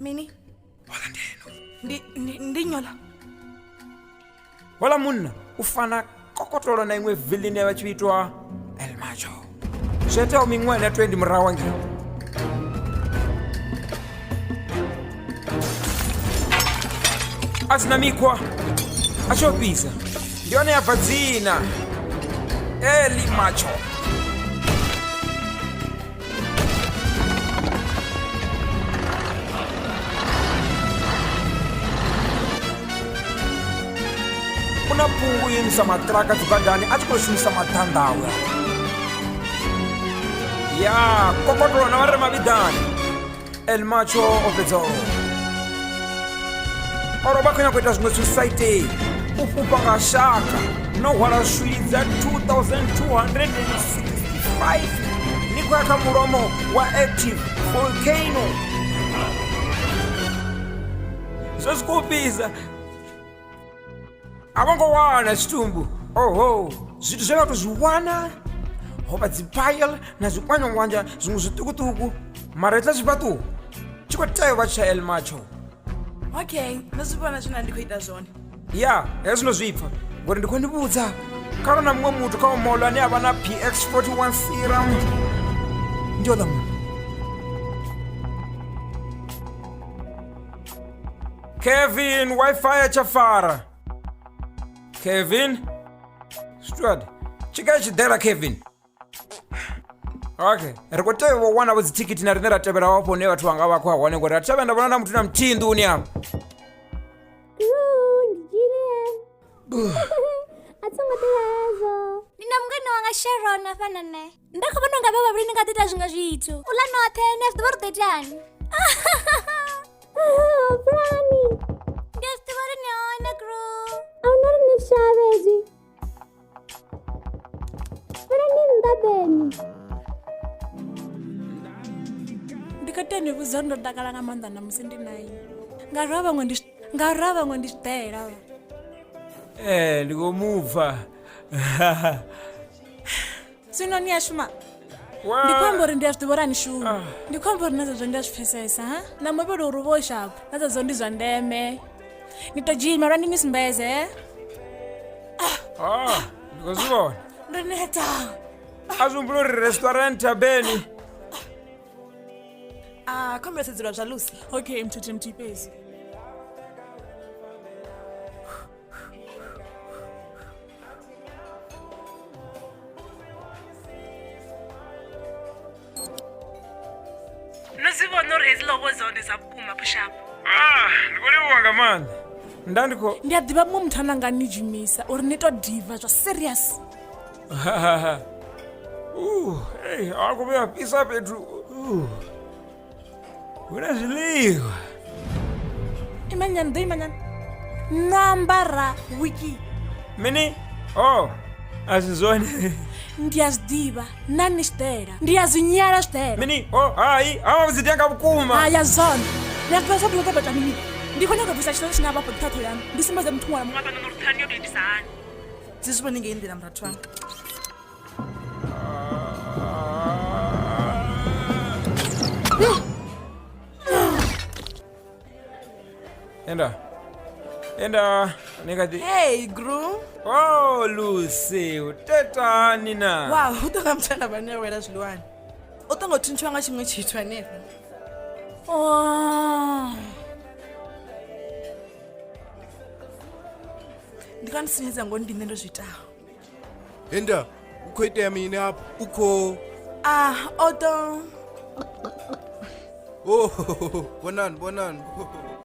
Mini? Wala ndeno. Ndinyola. Wala munna ufana kokotolo na imwe villain yachiitwa El Macho. Sweta umingwana 20 mrawangi. Azinamikwa. Achopisa. Ndione hapa dzina. El Macho. Kuna pungu yinisa matraka tukadani achikoshimisa matandawa. Ya, kokotolo na ware mabidani. El Macho of the Zoo. Oroba kwenye kweta zungu society. Ufupa nga shaka. No wala shuiza 2,265. Niko yaka muromo wa active volcano. So skupiza. Abongo wana chitumbu. Oh, zitu zela tuziwana. Hoba zipayel na zikwanya mwanja zungu zitukutuku. Maretla zipatu. Chiko tayo bacha El Macho. Okay, nazibona china ndikuita zone. Ya, ezino zipfa. Ngori ndikondibuza. Kana na mwe mutu kama Maulani abana PX41 serum. Ndio damu. Kevin, Wi-Fi chafara. Kevin? Strad. Chika chidera Kevin. Okay. Rikotewe wana wazi tikiti na rinera tebera wapo ne watu wanga wako wane ngora Tshivenda bona mtu na mtindu ni hapo. Atsonga tihazo. Nina mngani wanga Sharon afana ne. Ndakabona ngabe babrini ngatita zwinga zwithu. Ula nothe next birthday tani. Brani. Next birthday ni ona crew. Awunari ni shavezi. Brani ndabeni. Ndikatene buzondo dakala ngamanda namusindi nayi. Ngaraba ngondishitela. Ndikomuva. Sino niyashuma. Wow. Ndikwambori ndiyazidibora nishuma. Ndikwambori nazo zonke ndiyazifesesa, ha? Namwebelo urubosha. Nazo zonke ndizondeme. Nitojima rani misimbeze. Ndikozibona. Ndoneta. Azumbulori restaurant abeni. Kambe sezilwa jalusi. Okay, mthuthi mthipezi. Nosibona reziloko zone zaphuma pushap. Ndikolibonga man. Ndandiko. Ndiyadiba mumthana nganijimisa or nito diva jo serious. Hey, akubya pisa Pedro. Unaziliwa. Imanyan. Nambara wiki. Mini? Azizone. Ndiyazidiba nanistera. Ndiyazinyara stera. Mini? Zidianga bukuma. Aya zone. Ndiyazibasa kuti ngabeta mini. Ndikhona ngabisa chito sinaba pothatho yami. Ndisimaze mthungwa mwaba noruthani yodidisana. Zisibone ngendlela mrathwana. Enda, negati. Hey, Gru. Oh, Lucy, uteta nina. Wow, utokamthanda bane wena zilwane. Utongothintshwa nga chimwe chitwa nefa. Ndikanisinyeza ngondine ndo zwitaho. Enda, ukhoite yami apha. Ukho. Oto. Oh, bonani.